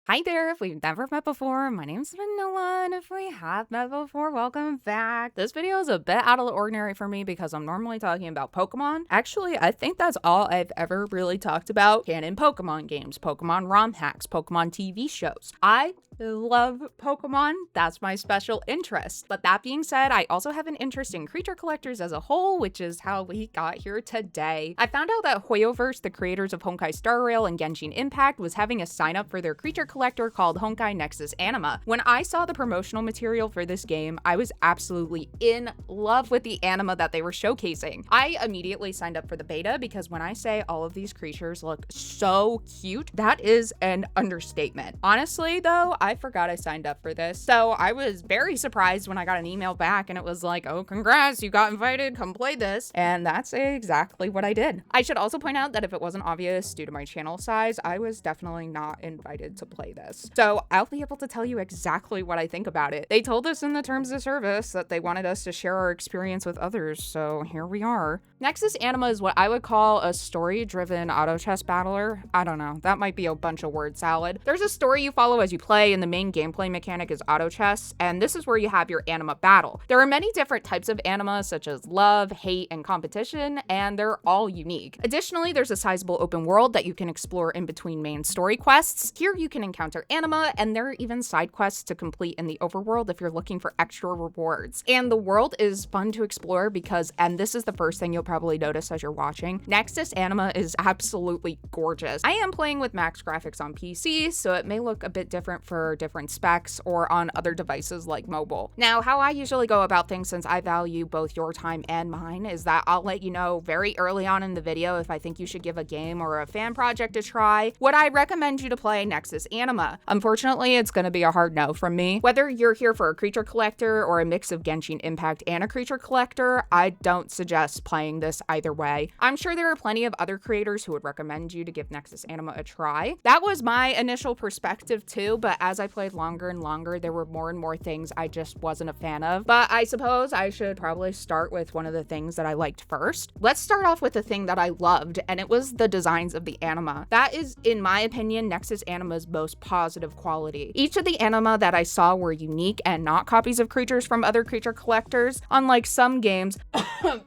Hi there, if we've never met before, my name's Vanilla, and if we have met before, welcome back. This video is a bit out of the ordinary for me because I'm normally talking about Pokemon. Actually, I think that's all I've ever really talked about: canon Pokemon games, Pokemon ROM hacks, Pokemon TV shows. I love Pokemon. That's my special interest. But that being said, I also have an interest in creature collectors as a whole, which is how we got here today. I found out that Hoyoverse, the creators of Honkai Star Rail and Genshin Impact, was having a sign up for their creature collector called Honkai Nexus Anima. When I saw the promotional material for this game, I was absolutely in love with the anima that they were showcasing. I immediately signed up for the beta because when I say all of these creatures look so cute, that is an understatement. Honestly though, I forgot I signed up for this, so I was very surprised when I got an email back and it was like, oh, congrats, you got invited, come play this. And that's exactly what I did. I should also point out that if it wasn't obvious due to my channel size, I was definitely not invited to play this. So I'll be able to tell you exactly what I think about it. They told us in the terms of service that they wanted us to share our experience with others, so here we are. Nexus Anima is what I would call a story-driven auto chess battler. I don't know, that might be a bunch of word salad. There's a story you follow as you play, and the main gameplay mechanic is auto chess, and this is where you have your anima battle. There are many different types of anima, such as love, hate, and competition, and they're all unique. Additionally, there's a sizable open world that you can explore in between main story quests. Here you can encounter anima, and there are even side quests to complete in the overworld if you're looking for extra rewards. And the world is fun to explore because, and this is the first thing you'll probably notice as you're watching, Nexus Anima is absolutely gorgeous. I am playing with max graphics on PC, so it may look a bit different for different specs or on other devices like mobile. Now, how I usually go about things, since I value both your time and mine, is that I'll let you know very early on in the video if I think you should give a game or a fan project a try. Would I recommend you to play Nexus Anima? Unfortunately, it's going to be a hard no from me. Whether you're here for a creature collector or a mix of Genshin Impact and a creature collector, I don't suggest playing this either way. I'm sure there are plenty of other creators who would recommend you to give Nexus Anima a try. That was my initial perspective too, but as I played longer and longer, there were more and more things I just wasn't a fan of. But I suppose I should probably start with one of the things that I liked first. Let's start off with the thing that I loved, and it was the designs of the anima. That is, in my opinion, Nexus Anima's most positive quality. Each of the anima that I saw were unique and not copies of creatures from other creature collectors. Unlike some games,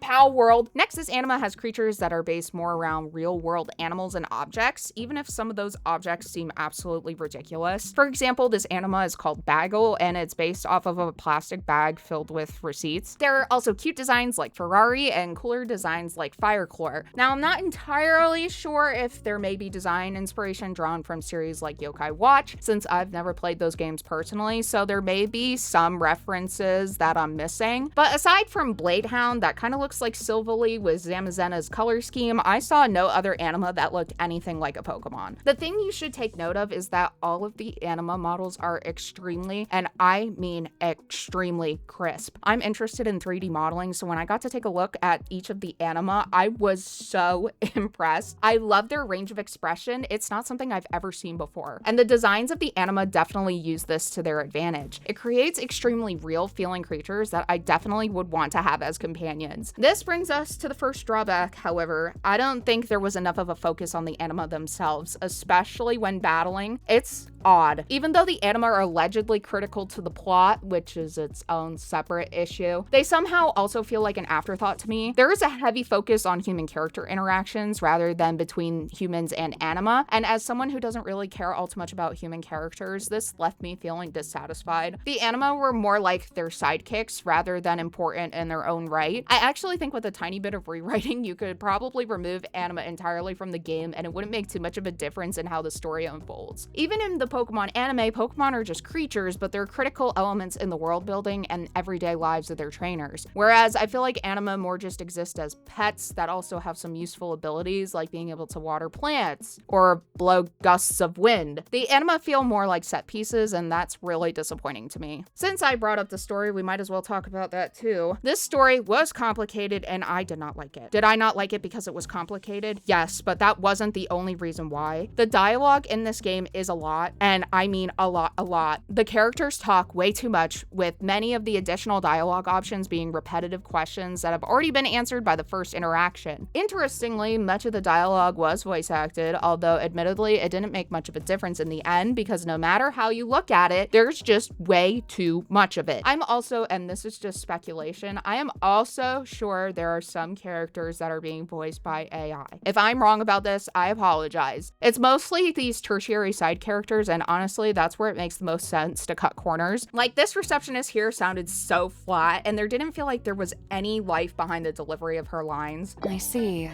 PAL World, Nexus Anima has creatures that are based more around real-world animals and objects, even if some of those objects seem absolutely ridiculous. For example, this anima is called Bagel, and it's based off of a plastic bag filled with receipts. There are also cute designs like Ferrari and cooler designs like Fireclore. Now, I'm not entirely sure if there may be design inspiration drawn from series like Yokai Watch, since I've never played those games personally, so there may be some references that I'm missing. But aside from Bladehound, that kind of looks like Silvally with Zamazena's color scheme, I saw no other anima that looked anything like a Pokemon. The thing you should take note of is that all of the anima models are extremely, and I mean extremely, crisp. I'm interested in 3D modeling, so when I got to take a look at each of the anima, I was so impressed. I love their range of expression. It's not something I've ever seen before. And the designs of the anima definitely use this to their advantage. It creates extremely real feeling creatures that I definitely would want to have as companions. This brings us to the first drawback, however. I don't think there was enough of a focus on the anima themselves, especially when battling. It's odd. Even though the anima are allegedly critical to the plot, which is its own separate issue, they somehow also feel like an afterthought to me. There is a heavy focus on human character interactions rather than between humans and anima, and as someone who doesn't really care all too much about human characters, this left me feeling dissatisfied. The anima were more like their sidekicks rather than important in their own right. I actually think with a tiny bit of rewriting, you could probably remove anima entirely from the game and it wouldn't make too much of a difference in how the story unfolds. Even in the Pokemon anime, Pokemon are just creatures, but they're critical elements in the world building and everyday lives of their trainers. Whereas I feel like anima more just exist as pets that also have some useful abilities like being able to water plants or blow gusts of wind. The anima feel more like set pieces, and that's really disappointing to me. Since I brought up the story, we might as well talk about that too. This story was complicated and I did not like it. Did I not like it because it was complicated? Yes, but that wasn't the only reason why. The dialogue in this game is a lot, And I mean a lot. The characters talk way too much, with many of the additional dialogue options being repetitive questions that have already been answered by the first interaction. Interestingly, much of the dialogue was voice acted, although admittedly it didn't make much of a difference in the end because no matter how you look at it, there's just way too much of it. I'm also, and this is just speculation, I am also sure there are some characters that are being voiced by AI. If I'm wrong about this, I apologize. It's mostly these tertiary side characters, and honestly, that's where it makes the most sense to cut corners. Like, this receptionist here sounded so flat, and there didn't feel like there was any life behind the delivery of her lines. I see.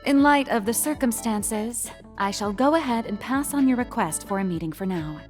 In light of the circumstances, I shall go ahead and pass on your request for a meeting for now.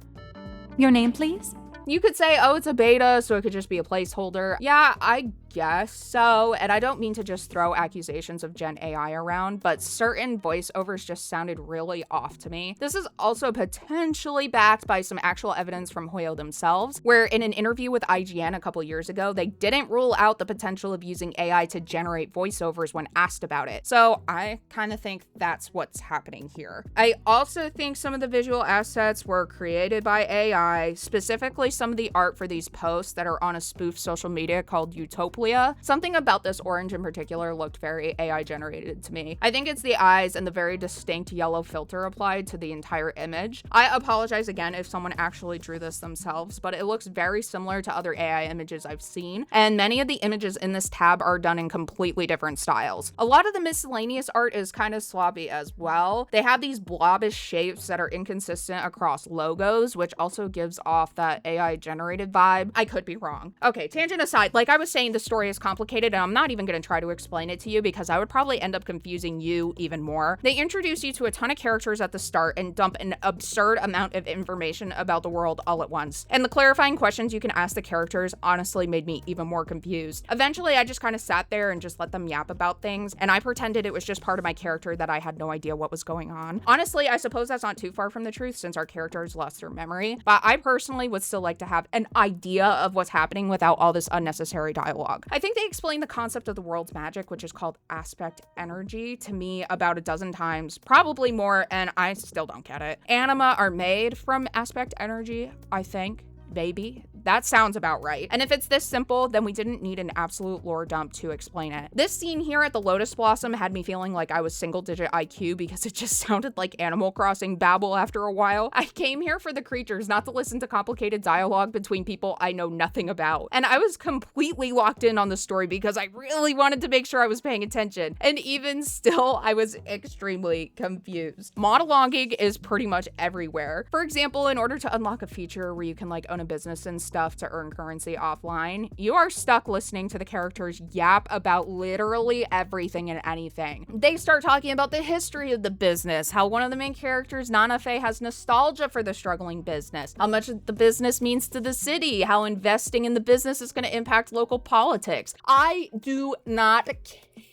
Your name, please? You could say, oh, it's a beta, so it could just be a placeholder. Yeah, I guess so. And I don't mean to just throw accusations of Gen AI around, but certain voiceovers just sounded really off to me. This is also potentially backed by some actual evidence from Hoyo themselves, where in an interview with IGN a couple years ago, they didn't rule out the potential of using AI to generate voiceovers when asked about it. So I kind of think that's what's happening here. I also think some of the visual assets were created by AI, specifically some of the art for these posts that are on a spoof social media called Utopia. Something about this orange in particular looked very AI generated to me. I think it's the eyes and the very distinct yellow filter applied to the entire image. I apologize again if someone actually drew this themselves, but it looks very similar to other AI images I've seen, and many of the images in this tab are done in completely different styles. A lot of the miscellaneous art is kind of sloppy as well. They have these blobbish shapes that are inconsistent across logos, which also gives off that AI generated vibe. I could be wrong. Okay, tangent aside, like I was saying, the story is complicated, and I'm not even going to try to explain it to you because I would probably end up confusing you even more. They introduce you to a ton of characters at the start and dump an absurd amount of information about the world all at once. And the clarifying questions you can ask the characters honestly made me even more confused. Eventually, I just kind of sat there and just let them yap about things, and I pretended it was just part of my character that I had no idea what was going on. Honestly, I suppose that's not too far from the truth since our characters lost their memory, but I personally would still like to have an idea of what's happening without all this unnecessary dialogue. I think they explained the concept of the world's magic, which is called aspect energy, to me about a dozen times, probably more, and I still don't get it. Anima are made from aspect energy, I think. Maybe. That sounds about right. And if it's this simple, then we didn't need an absolute lore dump to explain it. This scene here at the Lotus Blossom had me feeling like I was single-digit IQ because it just sounded like Animal Crossing babble after a while. I came here for the creatures, not to listen to complicated dialogue between people I know nothing about. And I was completely locked in on the story because I really wanted to make sure I was paying attention. And even still, I was extremely confused. Monologuing is pretty much everywhere. For example, in order to unlock a feature where you can like own a business and stuff to earn currency offline, you are stuck listening to the characters yap about literally everything and anything. They start talking about the history of the business, how one of the main characters, Nanafe, has nostalgia for the struggling business, how much the business means to the city, how investing in the business is going to impact local politics. I do not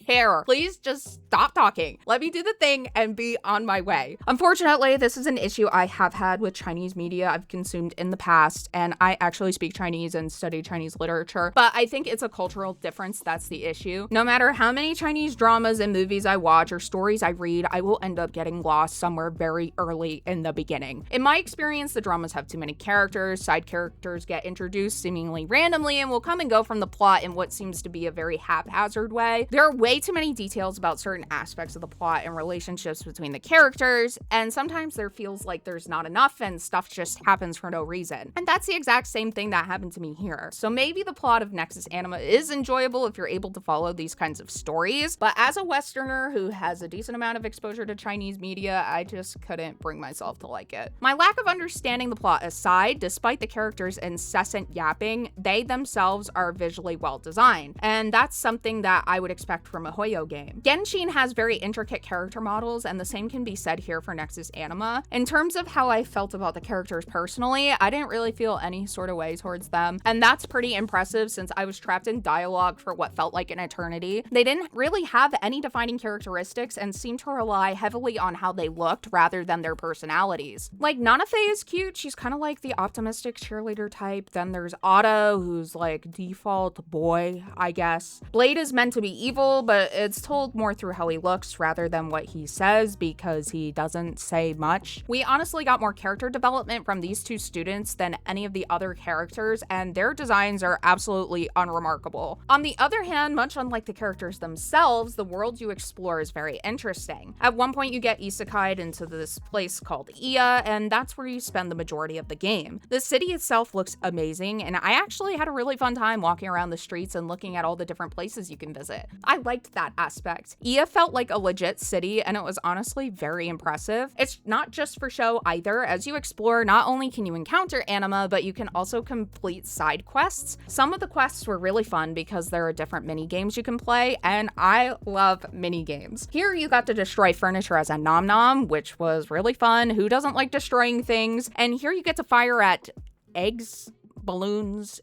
care. Please just stop talking. Let me do the thing and be on my way. Unfortunately, this is an issue I have had with Chinese media I've consumed in the past, and I actually speak Chinese and study Chinese literature, but I think it's a cultural difference that's the issue. No matter how many Chinese dramas and movies I watch or stories I read, I will end up getting lost somewhere very early in the beginning. In my experience, the dramas have too many characters, side characters get introduced seemingly randomly and will come and go from the plot in what seems to be a very haphazard way. There are way too many details about certain aspects of the plot and relationships between the characters, and sometimes there feels like there's not enough and stuff just happens for no reason. And that's the exact same thing that happened to me here. So maybe the plot of Nexus Anima is enjoyable if you're able to follow these kinds of stories, but as a Westerner who has a decent amount of exposure to Chinese media, I just couldn't bring myself to like it. My lack of understanding the plot aside, despite the characters' incessant yapping, they themselves are visually well designed, and that's something that I would expect from a Hoyo game. Genshin has very intricate character models, and the same can be said here for Nexus Anima. In terms of how I felt about the characters personally, I didn't really feel any sort of way towards them, and that's pretty impressive since I was trapped in dialogue for what felt like an eternity. They didn't really have any defining characteristics and seemed to rely heavily on how they looked rather than their personalities. Like, Nanafe is cute, she's kind of like the optimistic cheerleader type. Then there's Otto, who's like default boy, I guess. Blade is meant to be evil, but but it's told more through how he looks rather than what he says because he doesn't say much. We honestly got more character development from these two students than any of the other characters, and their designs are absolutely unremarkable. On the other hand, much unlike the characters themselves, the world you explore is very interesting. At one point, you get isekai'd into this place called Iya, and that's where you spend the majority of the game. The city itself looks amazing, and I actually had a really fun time walking around the streets and looking at all the different places you can visit. I liked that aspect. Iya felt like a legit city, and it was honestly very impressive. It's not just for show either. As you explore, not only can you encounter anima, but you can also complete side quests. Some of the quests were really fun because there are different mini games you can play, and I love mini games. Here you got to destroy furniture as a nom nom, which was really fun. Who doesn't like destroying things? And here you get to fire at egg-shaped balloons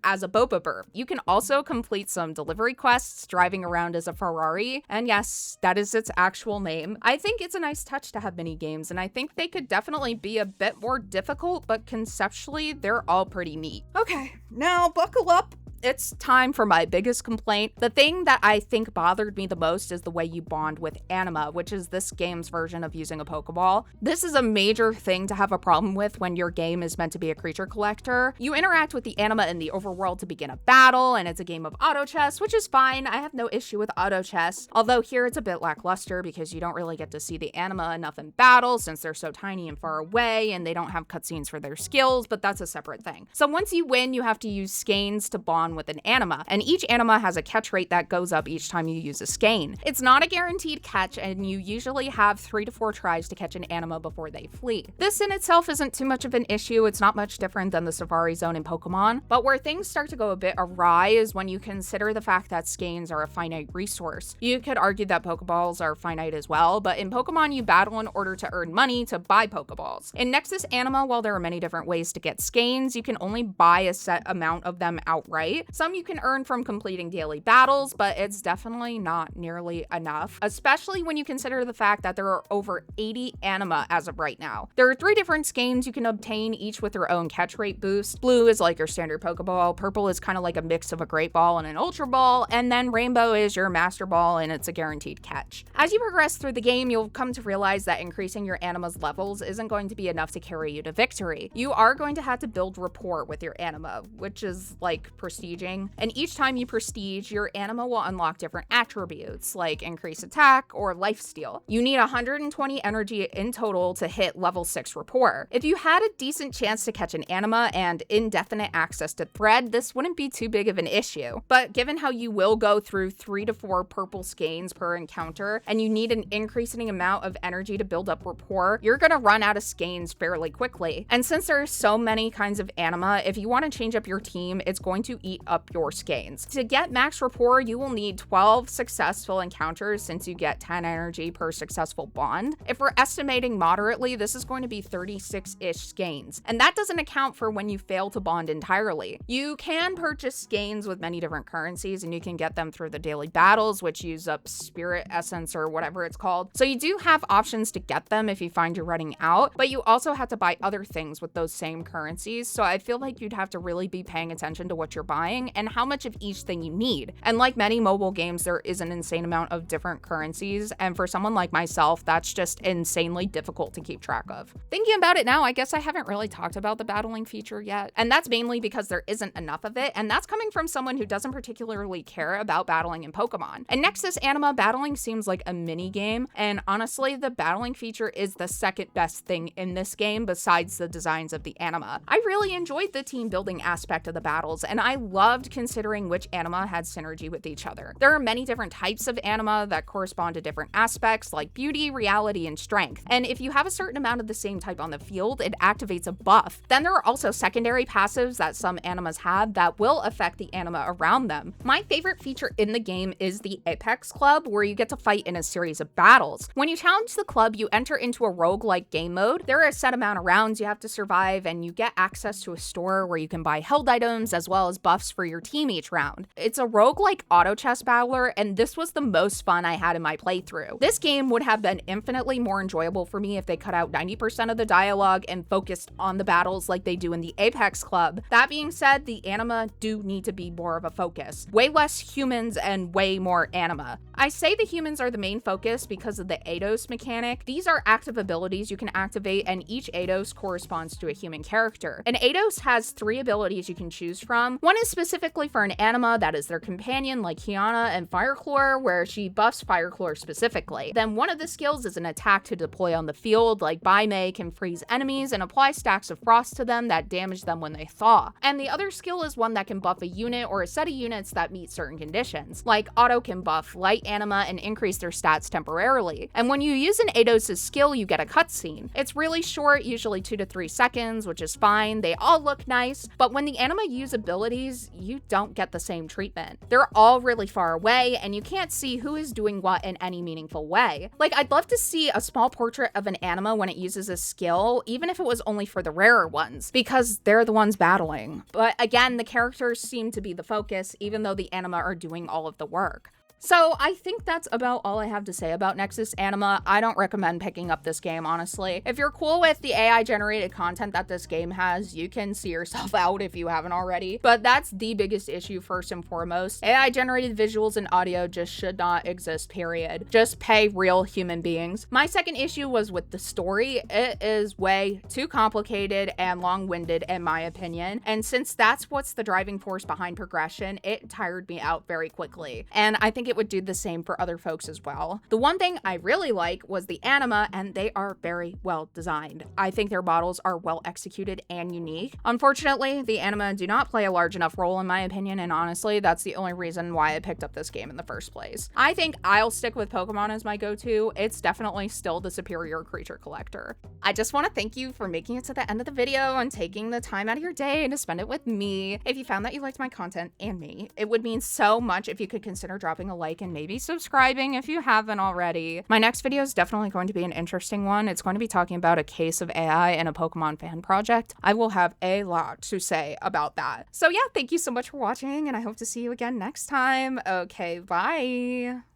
as a boba burp. You can also complete some delivery quests driving around as a Ferrari, and yes, that is its actual name. I think it's a nice touch to have mini games, and I think they could definitely be a bit more difficult, but conceptually, they're all pretty neat. Okay, now buckle up. It's time for my biggest complaint. The thing that I think bothered me the most is the way you bond with anima, which is this game's version of using a Pokeball. This is a major thing to have a problem with when your game is meant to be a creature collector. You interact with the anima in the overworld to begin a battle, and it's a game of auto chess, which is fine. I have no issue with auto chess, although here it's a bit lackluster because you don't really get to see the anima enough in battle since they're so tiny and far away, and they don't have cutscenes for their skills, but that's a separate thing. So once you win, you have to use skeins to bond with an anima, and each anima has a catch rate that goes up each time you use a skein. It's not a guaranteed catch, and you usually have 3 to 4 tries to catch an anima before they flee. This in itself isn't too much of an issue. It's not much different than the Safari Zone in Pokemon, but where things start to go a bit awry is when you consider the fact that skeins are a finite resource. You could argue that Pokeballs are finite as well, but in Pokemon you battle in order to earn money to buy Pokeballs. In Nexus Anima, while there are many different ways to get skeins, you can only buy a set amount of them outright. Some you can earn from completing daily battles, but it's definitely not nearly enough, especially when you consider the fact that there are over 80 anima as of right now. There are 3 different skeins you can obtain, each with their own catch rate boost. Blue is like your standard Pokeball, purple is kind of like a mix of a Great Ball and an Ultra Ball, and then rainbow is your Master Ball, and it's a guaranteed catch. As you progress through the game, you'll come to realize that increasing your anima's levels isn't going to be enough to carry you to victory. You are going to have to build rapport with your anima, which is like prestiging. And each time you prestige, your anima will unlock different attributes like increased attack or lifesteal. You need 120 energy in total to hit level 6 rapport. If you had a decent chance to catch an anima and indefinite access to thread, this wouldn't be too big of an issue. But given how you will go through 3 to 4 purple skeins per encounter, and you need an increasing amount of energy to build up rapport, you're gonna run out of skeins fairly quickly. And since there are so many kinds of anima, if you want to change up your team, it's going to eat up your skeins. To get max rapport, you will need 12 successful encounters since you get 10 energy per successful bond. If we're estimating moderately, this is going to be 36-ish skeins. And that doesn't account for when you fail to bond entirely. You can purchase skeins with many different currencies, and you can get them through the daily battles, which use up spirit essence or whatever it's called. So you do have options to get them if you find you're running out, but you also have to buy other things with those same currencies. So I feel like you'd have to really be paying attention to what you're buying and how much of each thing you need. And like many mobile games, there is an insane amount of different currencies, and for someone like myself, that's just insanely difficult to keep track of. Thinking about it now, I guess I haven't really talked about the battling feature yet, and that's mainly because there isn't enough of it, and that's coming from someone who doesn't particularly care about battling in Pokemon. In Nexus Anima, battling seems like a mini game, and honestly, the battling feature is the second best thing in this game besides the designs of the anima. I really enjoyed the team building aspect of the battles, and I loved considering which anima had synergy with each other. There are many different types of anima that correspond to different aspects like beauty, reality, and strength. And if you have a certain amount of the same type on the field, it activates a buff. Then there are also secondary passives that some animas have that will affect the anima around them. My favorite feature in the game is the Apex Club, where you get to fight in a series of battles. When you challenge the club, you enter into a roguelike game mode. There are a set amount of rounds you have to survive, and you get access to a store where you can buy held items as well as buff buffs for your team each round. It's a roguelike auto chess battler, and this was the most fun I had in my playthrough. This game would have been infinitely more enjoyable for me if they cut out 90% of the dialogue and focused on the battles like they do in the Apex Club. That being said, the anima do need to be more of a focus. Way less humans and way more anima. I say the humans are the main focus because of the eidos mechanic. These are active abilities you can activate, and each eidos corresponds to a human character. An eidos has 3 abilities you can choose from. One is specifically for an anima that is their companion, like Kiana and Fireclore, where she buffs Fireclore specifically. Then one of the skills is an attack to deploy on the field, like Baimei can freeze enemies and apply stacks of frost to them that damage them when they thaw. And the other skill is one that can buff a unit or a set of units that meet certain conditions. Like Auto can buff light anima and increase their stats temporarily. And when you use an Eidos' skill, you get a cutscene. It's really short, usually 2 to 3 seconds, which is fine. They all look nice, but when the anima use abilities, you don't get the same treatment. They're all really far away, and you can't see who is doing what in any meaningful way. Like, I'd love to see a small portrait of an anima when it uses a skill, even if it was only for the rarer ones, because they're the ones battling. But again, the characters seem to be the focus, even though the anima are doing all of the work. So I think that's about all I have to say about Nexus Anima. I don't recommend picking up this game, honestly. If you're cool with the AI generated content that this game has, you can see yourself out if you haven't already. But that's the biggest issue first and foremost. AI generated visuals and audio just should not exist, period. Just pay real human beings. My second issue was with the story. It is way too complicated and long-winded in my opinion. And since that's what's the driving force behind progression, it tired me out very quickly. And I think it would do the same for other folks as well. The one thing I really like was the anima, and they are very well designed. I think their models are well executed and unique. Unfortunately, the anima do not play a large enough role in my opinion, and honestly, that's the only reason why I picked up this game in the first place. I think I'll stick with Pokemon as my go-to. It's definitely still the superior creature collector. I just want to thank you for making it to the end of the video and taking the time out of your day to spend it with me. If you found that you liked my content and me, it would mean so much if you could consider dropping a like and maybe subscribing if you haven't already. My next video is definitely going to be an interesting one. It's going to be talking about a case of AI and a Pokemon fan project. I will have a lot to say about that. So yeah, thank you so much for watching, and I hope to see you again next time. Okay, bye.